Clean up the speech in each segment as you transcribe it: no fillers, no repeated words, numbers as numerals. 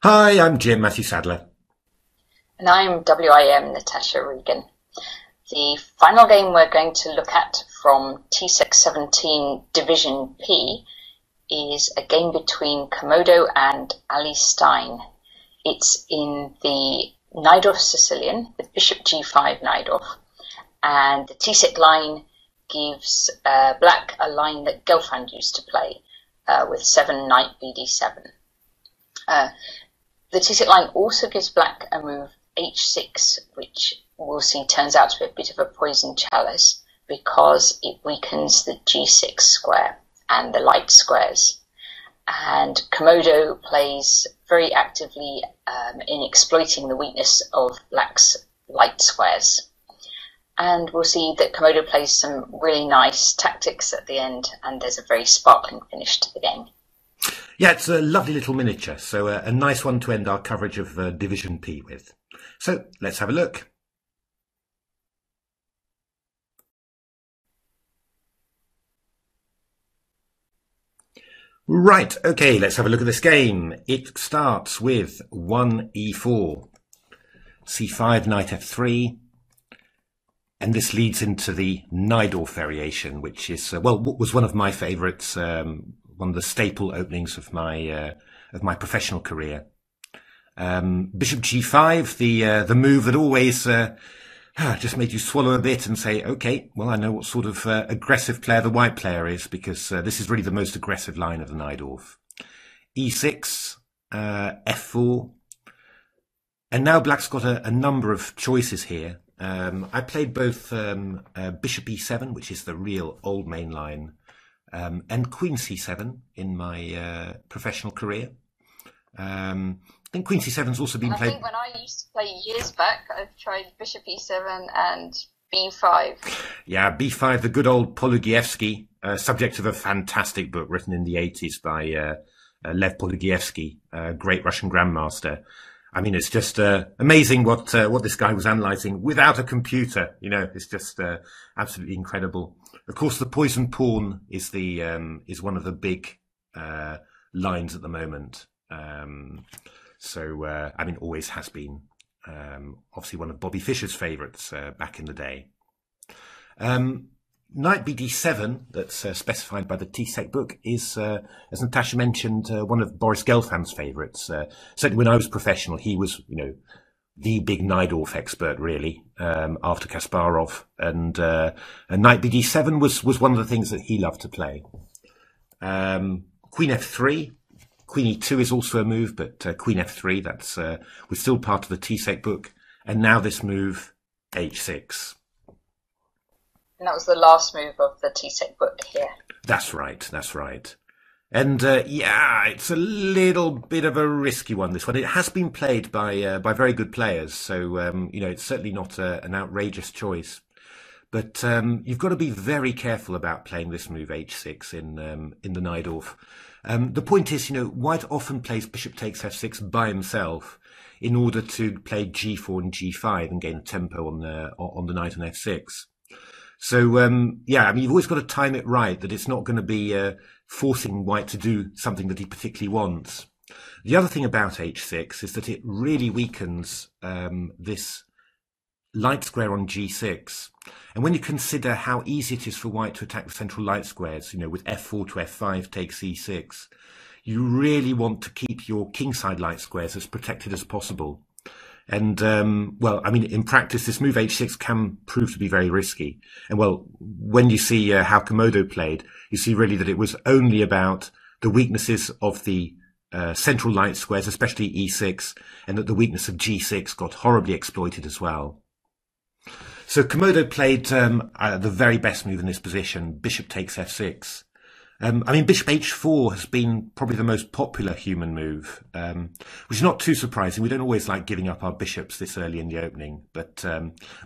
Hi, I'm Jim Matthew Sadler. And I'm WIM Natasha Regan. The final game we're going to look at from TCEC 17 Division P is a game between Komodo and Allie. It's in the Najdorf Sicilian with Bishop G5 Najdorf, and the TCEC line gives black a line that Gelfand used to play with 7 knight BD7. The TCEC line also gives black a move h6, which we'll see turns out to be a bit of a poison chalice because it weakens the g6 square and the light squares. And Komodo plays very actively in exploiting the weakness of black's light squares. And we'll see that Komodo plays some really nice tactics at the end, and there's a very sparkling finish to the game. Yeah, it's a lovely little miniature, so a nice one to end our coverage of Division P with. So let's have a look. Right, okay, let's have a look at this game. It starts with 1e4, c5, knight f3, and this leads into the Najdorf variation, which is, well, what was one of my favourites, one of the staple openings of my professional career. Bishop g5, the move that always just made you swallow a bit and say, okay, well, I know what sort of aggressive player the white player is, because this is really the most aggressive line of the Najdorf. e6, f4, and now black's got a number of choices here. I played both bishop e7, which is the real old main line, and queen c7 in my professional career. I think queen c7's also been played. I think when I used to play years back, I've tried bishop e7 and b5. Yeah, b5, the good old Polugievsky, subject of a fantastic book written in the 80s by Lev Polugievsky, a great Russian grandmaster. I mean, it's just amazing what this guy was analysing without a computer. You know, it's just absolutely incredible. Of course, the poison pawn is is one of the big lines at the moment. I mean, always has been. Obviously, one of Bobby Fischer's favourites back in the day. Knight bd7, that's specified by the TCEC book, is, as Natasha mentioned, one of Boris Gelfand's favourites. Certainly when I was professional, he was, you know, the big Najdorf expert, really, after Kasparov. And Knight bd7 was one of the things that he loved to play. Queen f3. Queen e2 is also a move, but Queen f3, that's was still part of the TCEC book. And now this move, h6. And that was the last move of the TCEC book here. That's right, that's right. And yeah, it's a little bit of a risky one, this one. It has been played by very good players, so you know, it's certainly not an outrageous choice. But you've got to be very careful about playing this move h6 in the Najdorf. The point is, you know, white often plays bishop takes f6 by himself in order to play g4 and g5 and gain a tempo on the knight on f6. So, yeah, I mean, you've always got to time it right, that it's not going to be forcing white to do something that he particularly wants. The other thing about h6 is that it really weakens this light square on g6. And when you consider how easy it is for white to attack the central light squares, you know, with f4 to f5 takes e6, you really want to keep your kingside light squares as protected as possible. And, well, I mean, in practice, this move h6 can prove to be very risky. And, well, when you see how Komodo played, you see really that it was only about the weaknesses of the central light squares, especially e6, and that the weakness of g6 got horribly exploited as well. So Komodo played the very best move in this position, bishop takes f6. I mean, bishop h4 has been probably the most popular human move, which is not too surprising. We don't always like giving up our bishops this early in the opening, but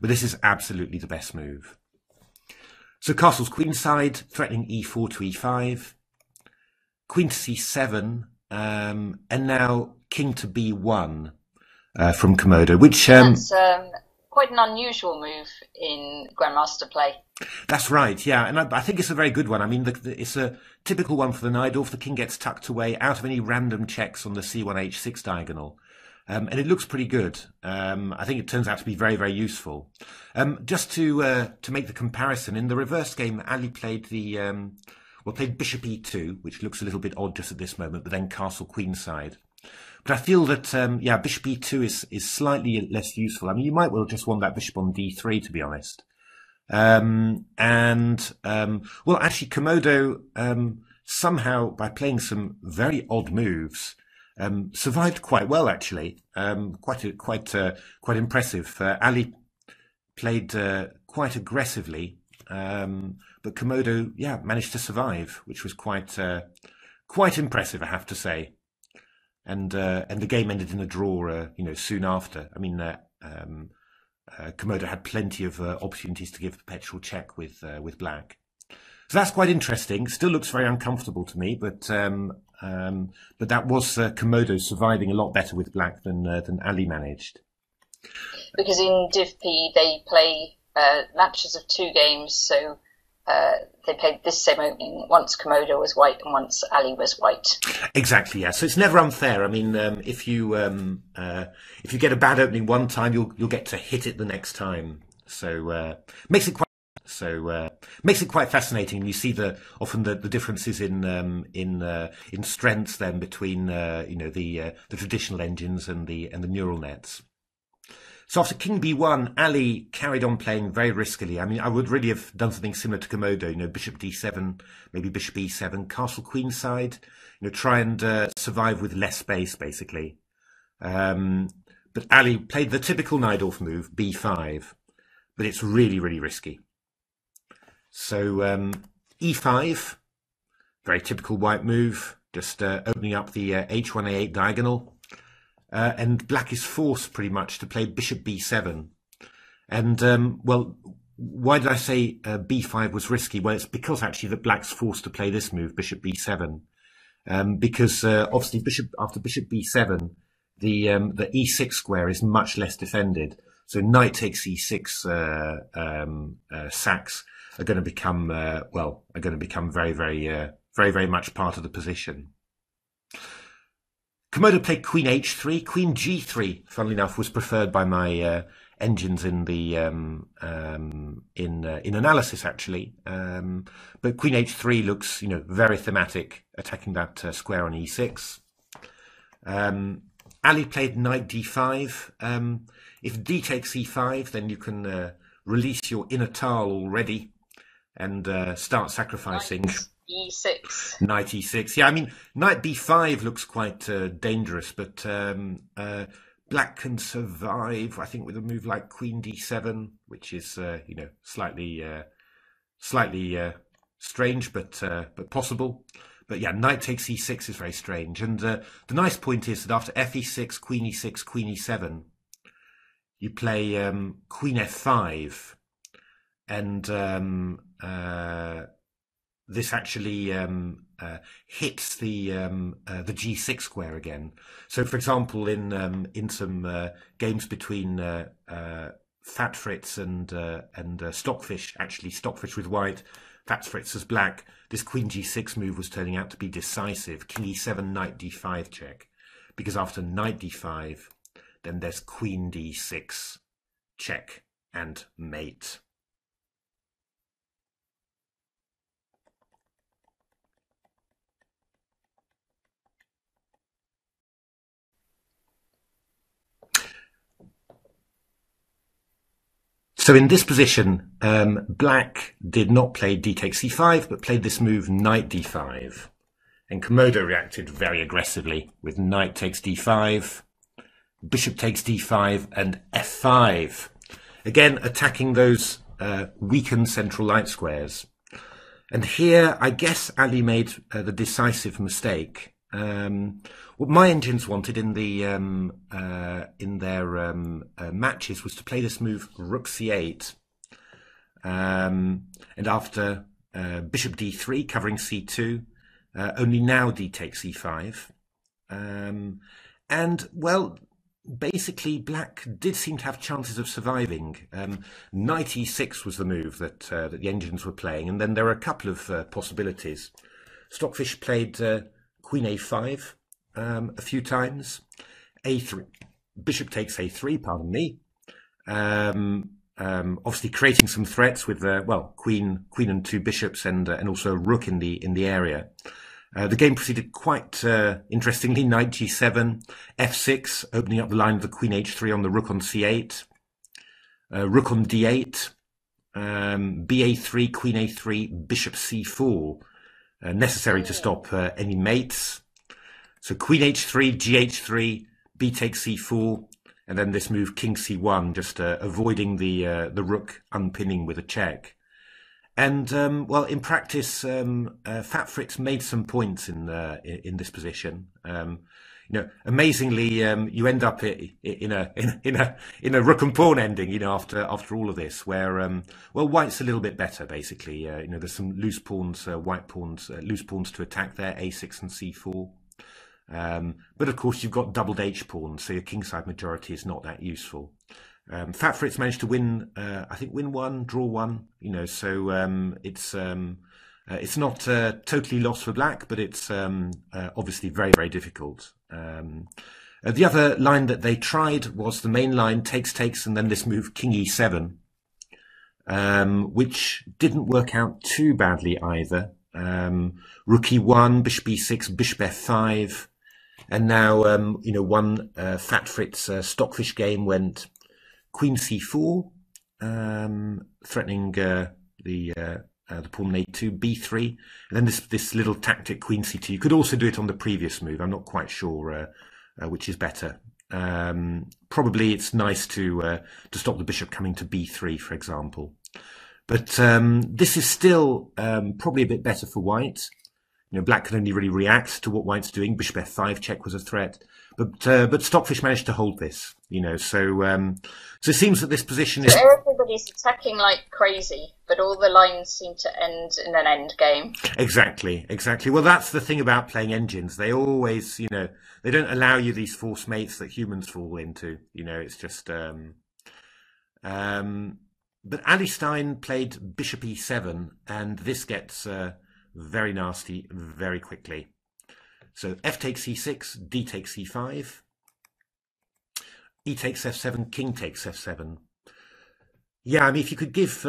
this is absolutely the best move. So castle's queenside, threatening e4 to e5, queen to c7, and now king to b1 from Komodo, which That's quite an unusual move in Grandmaster play. That's right, yeah, and I think it's a very good one. I mean, it's a typical one for the Najdorf. The king gets tucked away out of any random checks on the C1H6 diagonal. And it looks pretty good. I think it turns out to be very, very useful. Just to make the comparison, in the reverse game, Allie played played Bishop E2, which looks a little bit odd just at this moment, but then Castle Queenside. But I feel that Bishop E2 is slightly less useful. I mean, you might well just want that Bishop on D3, to be honest. Actually, Komodo somehow, by playing some very odd moves, survived quite well, actually. Quite impressive. Allie played quite aggressively, but Komodo, managed to survive, which was quite impressive, I have to say. And the game ended in a draw, soon after. I mean, Komodo had plenty of opportunities to give perpetual check with black. So that's quite interesting. Still looks very uncomfortable to me, but that was Komodo surviving a lot better with black than Allie managed. Because in Div P they play matches of 2 games, so they played this same opening. Once Komodo was white and once Allie was white. Exactly, yeah. So it's never unfair. I mean, if you get a bad opening one time, you'll get to hit it the next time. So makes it quite fascinating. You see often the differences in strengths then between the traditional engines and the neural nets. So after King B1, Allie carried on playing very riskily. I mean, I would really have done something similar to Komodo, Bishop D7, maybe Bishop E7, Castle Queenside, try and survive with less space, basically. But Allie played the typical Najdorf move, B5, but it's really, really risky. So E5, very typical white move, just opening up the H1A8 diagonal. And black is forced pretty much to play Bishop B7. And, why did I say B5 was risky? Well, it's because actually that black's forced to play this move, Bishop B7. Because obviously after Bishop B7, the E6 square is much less defended. So knight takes E6 sacks are going to become very, very, very, very much part of the position. Komodo played Queen H3, Queen G3. Funnily enough, was preferred by my engines in the in analysis actually. But Queen H3 looks very thematic, attacking that square on E6. Allie played Knight D5. If D takes E5, then you can release your inner tile already and start sacrificing. E6. Knight E6. Yeah, I mean, Knight B5 looks quite dangerous, but black can survive, I think, with a move like Queen D7, which is, slightly strange, but possible. But yeah, Knight takes E6 is very strange. And the nice point is that after F6, Queen E6, Queen E7, you play Queen F5, and this actually hits the G6 square again. So, for example, in some games between Fat Fritz and Stockfish, actually Stockfish with white, Fat Fritz as black, this Queen G6 move was turning out to be decisive. King E7, Knight D5 check, because after Knight D5, then there's Queen D6 check and mate. So in this position, black did not play D takes C5, but played this move Knight D5. And Komodo reacted very aggressively with Knight takes D5, Bishop takes D5, and F5. Again, attacking those weakened central light squares. And here, I guess Allie made the decisive mistake. What my engines wanted in their matches was to play this move Rook C8, and after Bishop D3 covering C2, only now D takes E5, and well, basically black did seem to have chances of surviving. Knight e6 was the move that the engines were playing, and then there are a couple of possibilities. Stockfish played queen a5 a few times, a3, bishop takes a3, pardon me, obviously creating some threats with well, queen and two bishops, and also a rook in the area. The game proceeded quite interestingly. Knight g7, f6, opening up the line of the queen h3 on the rook on c8, rook on d8, ba3, queen a3, bishop c4, necessary to stop any mates. So queen h3, gh3, b takes c4, and then this move king c1, just avoiding the rook unpinning with a check. And well, in practice, Fat Fritz made some points in this position. You know, amazingly, you end up in a rook and pawn ending. You know, after all of this, where well, white's a little bit better basically. You know, there's some loose pawns, white pawns, loose pawns to attack there, a6 and c4. But of course, you've got doubled h pawns, so your kingside majority is not that useful. Fat Fritz managed to win, I think, win one, draw one. You know, so it's not totally lost for black, but it's obviously very, very difficult. The other line that they tried was the main line, takes, and then this move king e7, which didn't work out too badly either. Rook e1, bishop e6, bishop f5, and now you know, one Fat Fritz Stockfish game went queen c4, threatening the pawn on a2, b3, and then this little tactic queen c2. You could also do it on the previous move. I'm not quite sure which is better. Probably it's nice to stop the bishop coming to b3, for example. But this is still probably a bit better for white. You know, black can only really react to what white's doing. Bishop f5 check was a threat, but Stockfish managed to hold this. You know, so it seems that this position is. So everybody's attacking like crazy, but all the lines seem to end in an end game. Exactly. Well, that's the thing about playing engines. They always, you know, they don't allow you these force mates that humans fall into. You know, it's just. But Allie Stein played bishop e7, and this gets very nasty very quickly. So f takes e6, d takes e5, e takes f7, king takes f7. Yeah, I mean, if you could give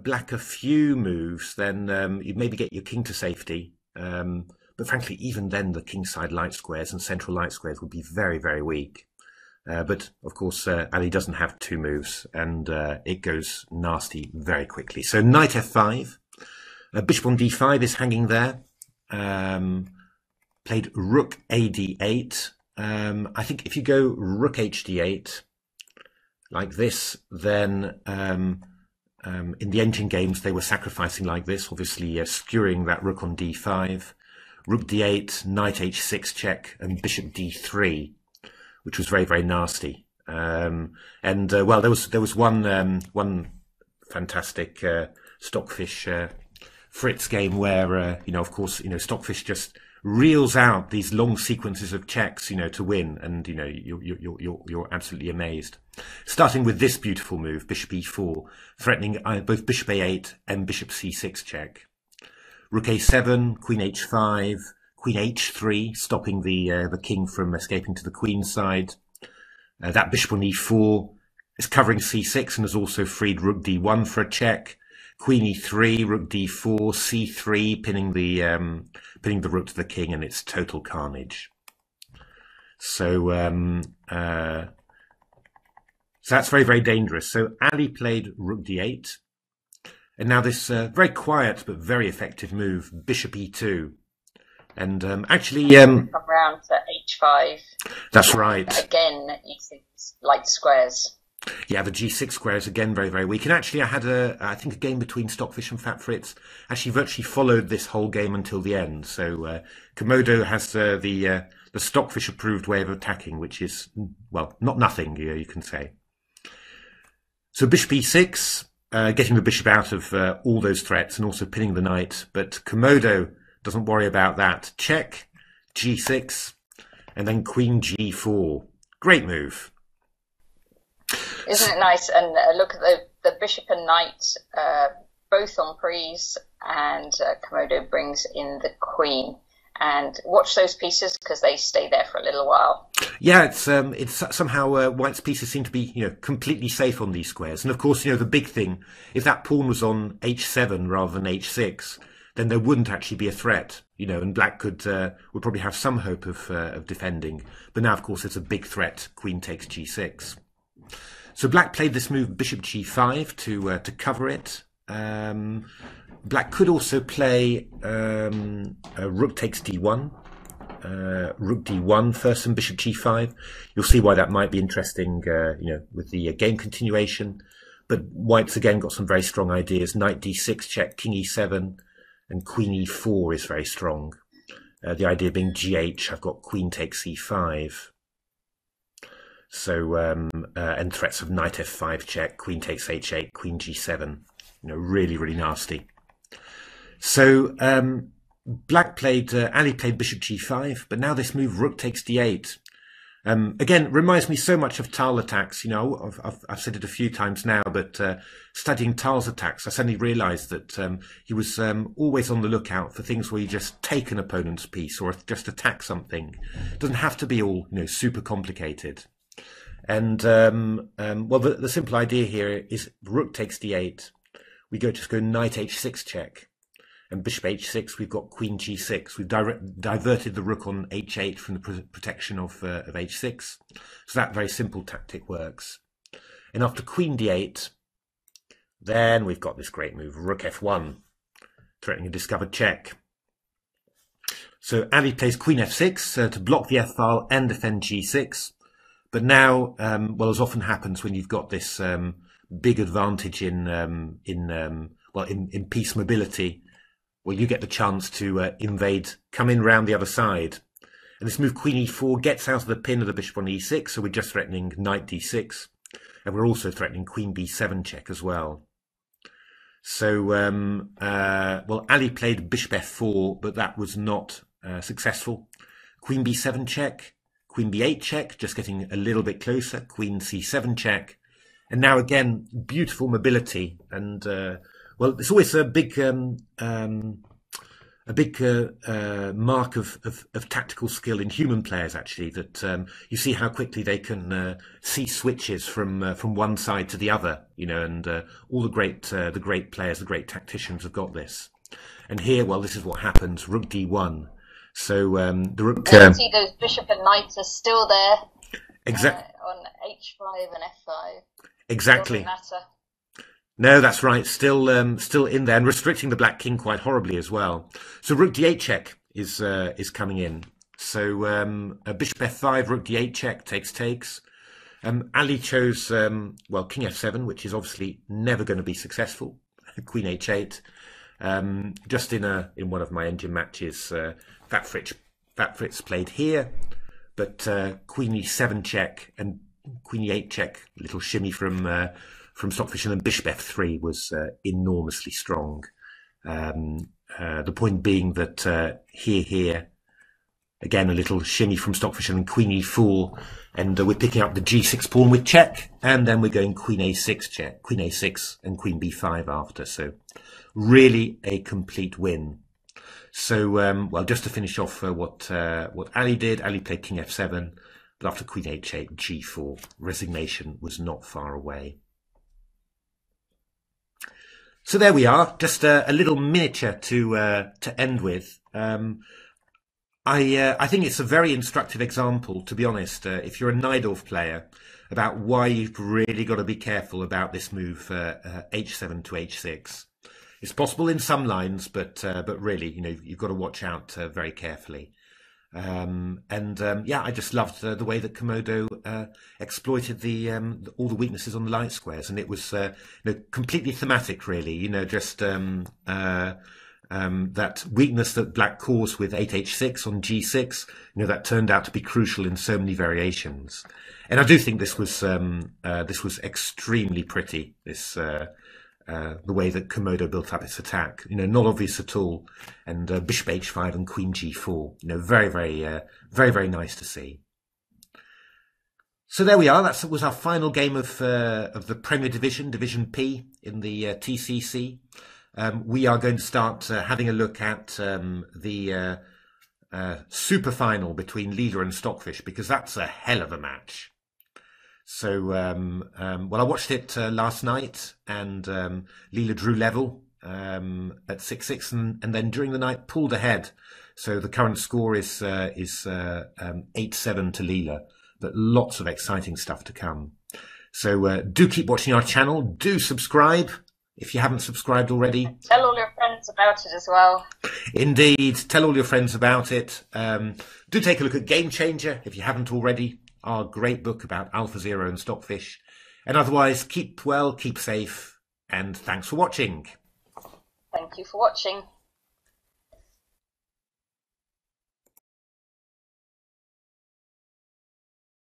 black a few moves, then you'd maybe get your king to safety. But frankly, even then, the kingside light squares and central light squares would be very, very weak. But of course, Allie doesn't have two moves, and it goes nasty very quickly. So knight f5, bishop on d5 is hanging there. Played rook a d8. I think if you go rook hd8 like this, then in the engine games they were sacrificing like this, obviously skewering that rook on d5, rook d8, knight h6 check, and bishop d3, which was very, very nasty. Well, there was one fantastic Stockfish Fritz game where you know, of course, you know, Stockfish just reels out these long sequences of checks, you know, to win, and you know, you're absolutely amazed. Starting with this beautiful move, bishop e4, threatening both bishop a8 and bishop c6 check. Rook a7, queen h5, queen h3, stopping the king from escaping to the queen side. That bishop on e4 is covering c6 and has also freed rook d1 for a check. Queen e3, rook d4, c3, pinning the rook to the king, and it's total carnage. So so that's very, very dangerous. So Allie played rook d8, and now this very quiet but very effective move, bishop e2, and actually come round to h5. That's right. Again, using light squares. Yeah, the g6 square is again very, very weak. And actually, I had I think a game between Stockfish and Fat Fritz actually virtually followed this whole game until the end. So Komodo has the Stockfish approved way of attacking, which is, well, not nothing, you can say. So bishop e6, getting the bishop out of all those threats and also pinning the knight. But Komodo doesn't worry about that. Check, g6, and then queen g4. Great move. Isn't it nice? And look at the bishop and knight, both on prise, and Komodo brings in the queen. And watch those pieces because they stay there for a little while. Yeah, it's somehow White's pieces seem to be completely safe on these squares. And of course, the big thing, if that pawn was on h7 rather than h6, then there wouldn't actually be a threat. And Black would probably have some hope of defending. But now, of course, it's a big threat. Queen takes g6. So Black played this move, bishop g5, to cover it. Black could also play rook takes d1, rook d1 first and bishop g5. You'll see why that might be interesting, with the game continuation. But White's again got some very strong ideas. Knight d6 check, king e7, and queen e4 is very strong. The idea being gh, I've got queen takes e5. So, and threats of knight f5 check, queen takes h8, queen g7. Really, really nasty. So Black played, Allie played bishop g5, but now this move rook takes d8. Again, reminds me so much of Tal attacks. I've said it a few times now, but studying Tal's attacks, I suddenly realised that he was always on the lookout for things where you just take an opponent's piece or just attack something. It doesn't have to be all super complicated. And well, the simple idea here is rook takes d8. We just go knight h6 check. And bishop h6, we've got queen g6. We've diverted the rook on h8 from the protection of h6. So that very simple tactic works. And after queen d8, then we've got this great move, rook f1, threatening a discovered check. So Allie plays queen f6 to block the f-file and defend g6. But now, well, as often happens when you've got this big advantage in piece mobility, well, you get the chance to invade, come in round the other side. And this move, queen e4, gets out of the pin of the bishop on e6, so we're just threatening knight d6. And we're also threatening queen b7 check as well. So, well, Allie played bishop f4, but that was not successful. Queen b7 check, queen b8 check, just getting a little bit closer, queen c7 check. And now again, beautiful mobility and well, it's always a big mark of tactical skill in human players, actually, that you see how quickly they can see switches from one side to the other, and all the great players, the great tacticians have got this. And here, well, this is what happens: rook d1. So the rook. You see those bishop and knights are still there. Exactly. On h5 and f5. Exactly. No, that's right. Still in there and restricting the black king quite horribly as well. So rook d8 check is coming in. So bishop f5, rook d8 check takes. Allie chose well, king f7, which is obviously never going to be successful. Queen h8. Just in one of my engine matches, Fat Fritz played here, but queen e7 check and queen e8 check, little shimmy from Stockfish, and then bishop f3 was enormously strong. The point being that here, again, a little shimmy from Stockfish, and then queen e4, and we're picking up the g6 pawn with check, and then we're going queen a6 check, queen a6, and queen b5 after. So really a complete win. So, well, just to finish off what Allie did, Allie played king f7, but after queen h8, g4, resignation was not far away. So there we are, just a little miniature to end with. I think it's a very instructive example, to be honest, if you're a Najdorf player, about why you've really got to be careful about this move h7 to h6. It's possible in some lines, but really, you've got to watch out very carefully. Yeah, I just loved the way that Komodo exploited all the weaknesses on the light squares, and it was completely thematic, really. Just that weakness that black caused with 8h6 on g6, that turned out to be crucial in so many variations. And I do think this was extremely pretty. The way that Komodo built up its attack, not obvious at all, and bishop h5 and queen g4, very, very nice to see. So there we are. That was our final game of the Premier Division, Division P in the TCEC. We are going to start having a look at the Superfinal between Leela and Stockfish, because that's a hell of a match. So, well, I watched it last night, and Leela drew level at 6-6, and then during the night pulled ahead. So the current score is 8-7 to Leela, but lots of exciting stuff to come. So do keep watching our channel. Do subscribe if you haven't subscribed already. And tell all your friends about it as well. Indeed, tell all your friends about it. Do take a look at Game Changer if you haven't already. Our great book about AlphaZero and Stockfish. And otherwise, keep well, keep safe, and thanks for watching. Thank you for watching.